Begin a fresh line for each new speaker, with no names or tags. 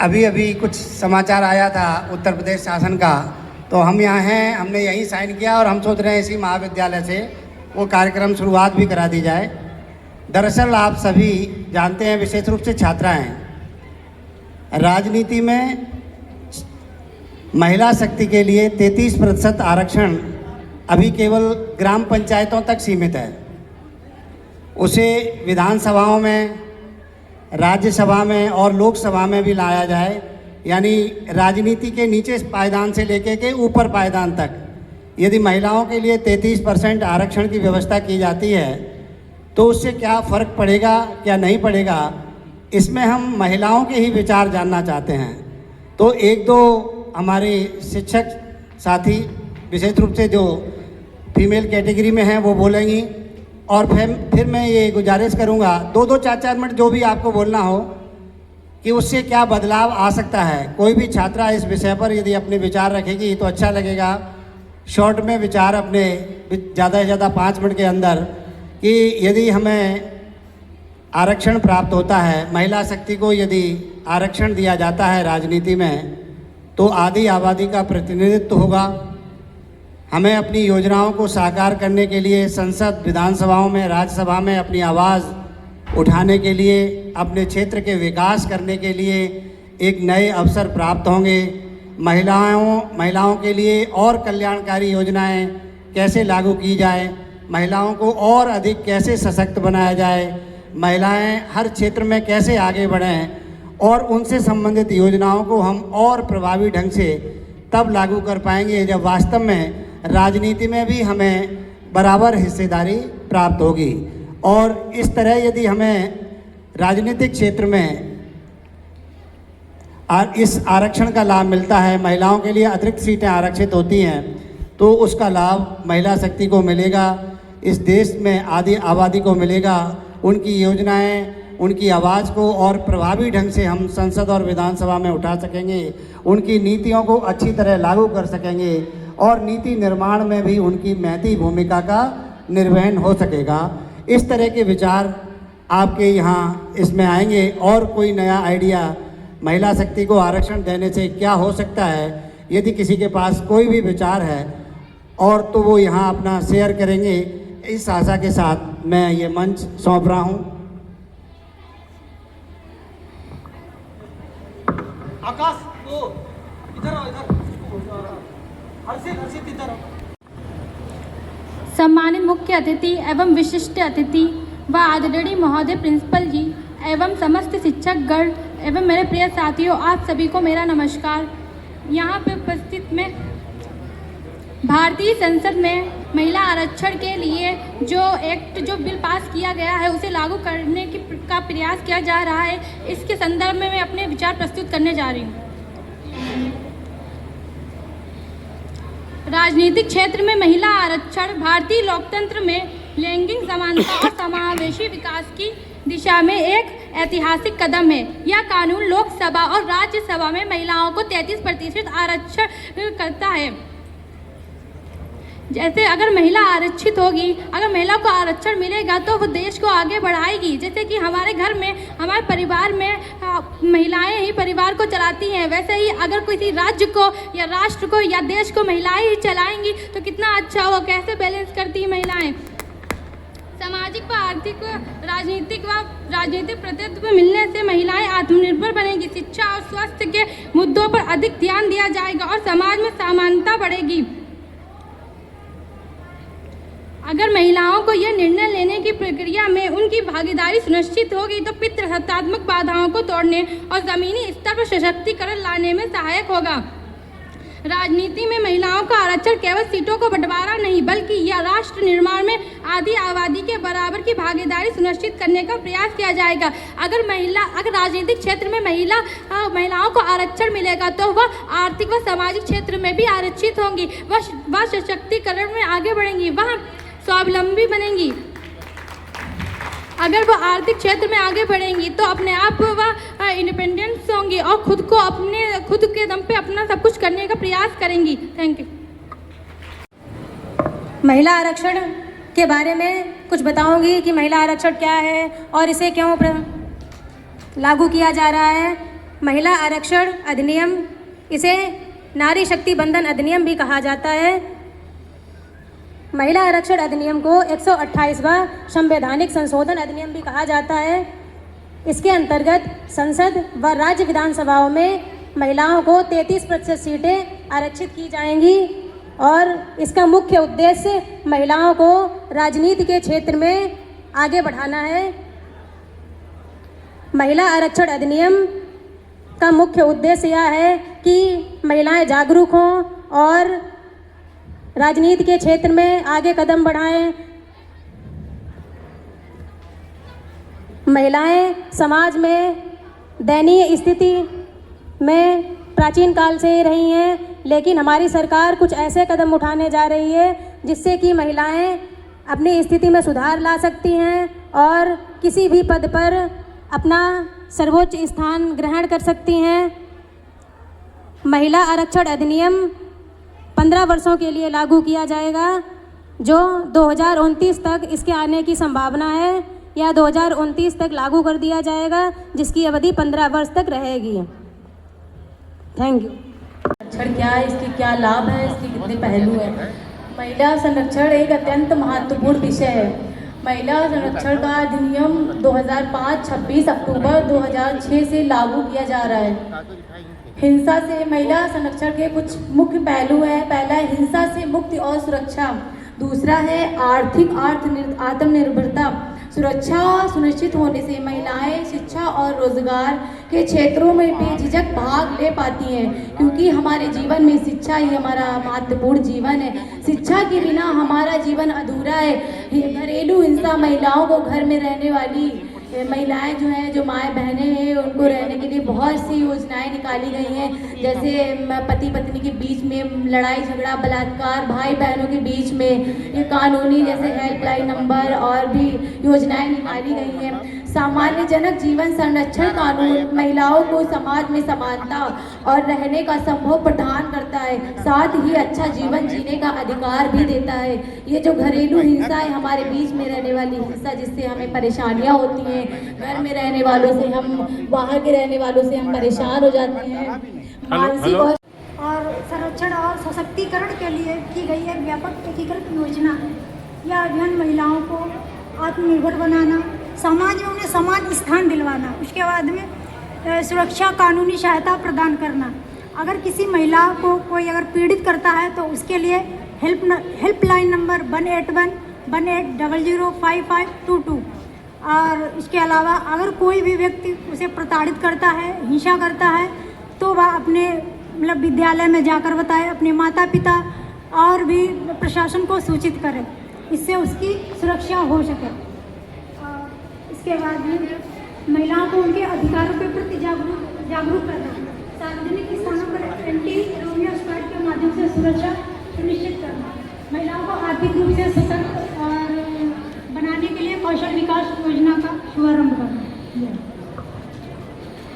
अभी अभी कुछ समाचार आया था उत्तर प्रदेश शासन का, तो हम यहाँ हैं, हमने यहीं साइन किया और हम सोच रहे हैं इसी महाविद्यालय से वो कार्यक्रम शुरुआत भी करा दी जाए। दरअसल आप सभी जानते हैं, विशेष रूप से छात्रा हैं, राजनीति में महिला शक्ति के लिए 33% आरक्षण अभी केवल ग्राम पंचायतों तक सीमित है। उसे विधानसभाओं में, राज्यसभा में और लोकसभा में भी लाया जाए, यानी राजनीति के नीचे पायदान से लेकर के ऊपर पायदान तक यदि महिलाओं के लिए 33% आरक्षण की व्यवस्था की जाती है तो उससे क्या फ़र्क पड़ेगा, क्या नहीं पड़ेगा, इसमें हम महिलाओं के ही विचार जानना चाहते हैं। तो एक दो हमारे शिक्षक साथी, विशेष रूप से जो फीमेल कैटेगरी में हैं, वो बोलेंगी और फिर मैं ये गुजारिश करूँगा 2-2, 4-4 मिनट जो भी आपको बोलना हो कि उससे क्या बदलाव आ सकता है। कोई भी छात्रा इस विषय पर यदि अपने विचार रखेगी तो अच्छा लगेगा। शॉर्ट में विचार अपने ज़्यादा से ज़्यादा 5 मिनट के अंदर कि यदि हमें आरक्षण प्राप्त होता है, महिला शक्ति को यदि आरक्षण दिया जाता है राजनीति में, तो आधी आबादी का प्रतिनिधित्व होगा। हमें अपनी योजनाओं को साकार करने के लिए संसद, विधानसभाओं में, राज्यसभा में अपनी आवाज़ उठाने के लिए, अपने क्षेत्र के विकास करने के लिए एक नए अवसर प्राप्त होंगे। महिलाओं के लिए और कल्याणकारी योजनाएं कैसे लागू की जाए, महिलाओं को और अधिक कैसे सशक्त बनाया जाए, महिलाएं हर क्षेत्र में कैसे आगे बढ़ें, और उनसे संबंधित योजनाओं को हम और प्रभावी ढंग से तब लागू कर पाएंगे जब वास्तव में राजनीति में भी हमें बराबर हिस्सेदारी प्राप्त होगी। और इस तरह यदि हमें राजनीतिक क्षेत्र में इस आरक्षण का लाभ मिलता है, महिलाओं के लिए अतिरिक्त सीटें आरक्षित होती हैं, तो उसका लाभ महिला शक्ति को मिलेगा, इस देश में आधी आबादी को मिलेगा। उनकी योजनाएं, उनकी आवाज़ को और प्रभावी ढंग से हम संसद और विधानसभा में उठा सकेंगे, उनकी नीतियों को अच्छी तरह लागू कर सकेंगे और नीति निर्माण में भी उनकी महती भूमिका का निर्वहन हो सकेगा। इस तरह के विचार आपके यहाँ इसमें आएंगे। और कोई नया आइडिया महिला शक्ति को आरक्षण देने से क्या हो सकता है, यदि किसी के पास कोई भी विचार है और तो वो यहाँ अपना शेयर करेंगे। इस आशा के साथ मैं ये मंच सौंप रहा हूँ।
आकाश, तो इधर आओ, इधर हर्षित इधर आओ।
सम्मानित मुख्य अतिथि एवं विशिष्ट अतिथि व आदरणीय महोदय प्रिंसिपल जी एवं समस्त शिक्षकगण एवं मेरे प्रिय साथियों, आप सभी को मेरा नमस्कार। यहाँ पे उपस्थित में भारतीय संसद में महिला आरक्षण के लिए जो बिल पास किया गया है उसे लागू करने का प्रयास किया जा रहा है, इसके संदर्भ में मैं अपने विचार प्रस्तुत करने जा रही हूँ। राजनीतिक क्षेत्र में महिला आरक्षण भारतीय लोकतंत्र में लैंगिक समानता और समावेशी विकास की दिशा में एक ऐतिहासिक कदम है। यह कानून लोकसभा और राज्यसभा में महिलाओं को 33% आरक्षण करता है। जैसे अगर महिला आरक्षित होगी, अगर महिला को आरक्षण मिलेगा तो वो देश को आगे बढ़ाएगी। जैसे कि हमारे घर में, हमारे परिवार में महिलाएं ही परिवार को चलाती हैं, वैसे ही अगर किसी राज्य को या राष्ट्र को या देश को महिलाएं ही चलाएंगी तो कितना अच्छा होगा। कैसे बैलेंस करती हैं महिलाएं। सामाजिक व आर्थिक राजनीतिक प्रतिनिधित्व मिलने से महिलाएं आत्मनिर्भर बनेगी। शिक्षा और स्वास्थ्य के मुद्दों पर अधिक ध्यान दिया जाएगा और समाज में समानता बढ़ेगी। अगर महिलाओं को यह निर्णय लेने की प्रक्रिया में उनकी भागीदारी सुनिश्चित होगी तो पितृसत्तात्मक बाधाओं को तोड़ने और ज़मीनी स्तर पर सशक्तिकरण लाने में सहायक होगा। राजनीति में महिलाओं का आरक्षण केवल सीटों को बंटवारा नहीं, बल्कि यह राष्ट्र निर्माण में आधी आबादी के बराबर की भागीदारी सुनिश्चित करने का प्रयास किया जाएगा। अगर राजनीतिक क्षेत्र में महिलाओं को आरक्षण मिलेगा तो वह आर्थिक व सामाजिक क्षेत्र में भी आरक्षित होंगी, वह सशक्तिकरण में आगे बढ़ेंगी, वह स्वावलंबी बनेंगी। अगर वो आर्थिक क्षेत्र में आगे बढ़ेंगी तो अपने आप वह इंडिपेंडेंस होंगी और खुद के दम पे अपना सब कुछ करने का प्रयास करेंगी। Thank you.
महिला आरक्षण के बारे में कुछ बताऊंगी कि महिला आरक्षण क्या है और इसे क्यों लागू किया जा रहा है। महिला आरक्षण अधिनियम, इसे नारी शक्ति बंधन अधिनियम भी कहा जाता है। महिला आरक्षण अधिनियम को 128वां संवैधानिक संशोधन अधिनियम भी कहा जाता है। इसके अंतर्गत संसद व राज्य विधानसभाओं में महिलाओं को 33% सीटें आरक्षित की जाएंगी और इसका मुख्य उद्देश्य महिलाओं को राजनीति के क्षेत्र में आगे बढ़ाना है। महिला आरक्षण अधिनियम का मुख्य उद्देश्य यह है कि महिलाएं जागरूक हों और राजनीति के क्षेत्र में आगे कदम बढ़ाएं। महिलाएं समाज में दयनीय स्थिति में प्राचीन काल से ही रही हैं, लेकिन हमारी सरकार कुछ ऐसे कदम उठाने जा रही है जिससे कि महिलाएं अपनी स्थिति में सुधार ला सकती हैं और किसी भी पद पर अपना सर्वोच्च स्थान ग्रहण कर सकती हैं। महिला आरक्षण अधिनियम 15 वर्षों के लिए लागू किया जाएगा, जो 2029 तक इसके आने की संभावना है, या 2029 तक लागू कर दिया जाएगा, जिसकी अवधि 15 वर्ष तक रहेगी। Thank you.
संरक्षण क्या है, इसके क्या लाभ है, इसके कितने पहलू हैं। महिला संरक्षण एक अत्यंत महत्वपूर्ण विषय है। महिला संरक्षण का अधिनियम 2005 26 अक्टूबर 2006 से लागू किया जा रहा है। हिंसा से महिला संरक्षण के कुछ मुख्य पहलू हैं। पहला है हिंसा से मुक्ति और सुरक्षा, दूसरा है आर्थिक आत्मनिर्भरता। सुरक्षा सुनिश्चित होने से महिलाएं शिक्षा और रोजगार के क्षेत्रों में बेझिझक भाग ले पाती हैं, क्योंकि हमारे जीवन में शिक्षा ही हमारा महत्वपूर्ण जीवन है। शिक्षा के बिना हमारा जीवन अधूरा है। घरेलू हिंसा, महिलाओं को घर में रहने वाली महिलाएं जो हैं, जो माएँ बहनें हैं, उनको रहने के लिए बहुत सी योजनाएं निकाली गई हैं, जैसे पति पत्नी के बीच में लड़ाई झगड़ा, बलात्कार, भाई बहनों के बीच में ये कानूनी जैसे हेल्पलाइन नंबर और भी योजनाएं निकाली गई हैं। सामान्यजनक जीवन संरक्षण कानून महिलाओं को समाज में समानता और रहने का संभव प्रदान करता है, साथ ही अच्छा जीवन जीने का अधिकार भी देता है। ये जो घरेलू हिंसा है, हमारे बीच में रहने वाली हिंसा, जिससे हमें परेशानियां होती हैं, घर में रहने वालों से, हम बाहर के रहने वालों से हम परेशान हो जाते हैं, मानसिक
और संरक्षण और सशक्तिकरण के लिए की गई एक व्यापक एकीकृत योजना है। यह अभियान महिलाओं को आत्मनिर्भर बनाना, समाज में उन्हें समान स्थान दिलवाना, उसके बाद में सुरक्षा, कानूनी सहायता प्रदान करना। अगर किसी महिला को कोई अगर पीड़ित करता है तो उसके लिए हेल्पलाइन नंबर 18118005522। और इसके अलावा अगर कोई भी व्यक्ति उसे प्रताड़ित करता है, हिंसा करता है, तो वह अपने मतलब विद्यालय में जाकर बताए, अपने माता पिता और भी प्रशासन को सूचित करे, इससे उसकी सुरक्षा हो सके। इसके बाद में महिलाओं को उनके अधिकारों के प्रति जागरूक करना, सार्वजनिक स्थानों पर एंटी रोमियो स्क्वाड के माध्यम से सुरक्षा सुनिश्चित करना, महिलाओं को आर्थिक रूप से सशक्त और बनाने के लिए कौशल विकास योजना का शुभारंभ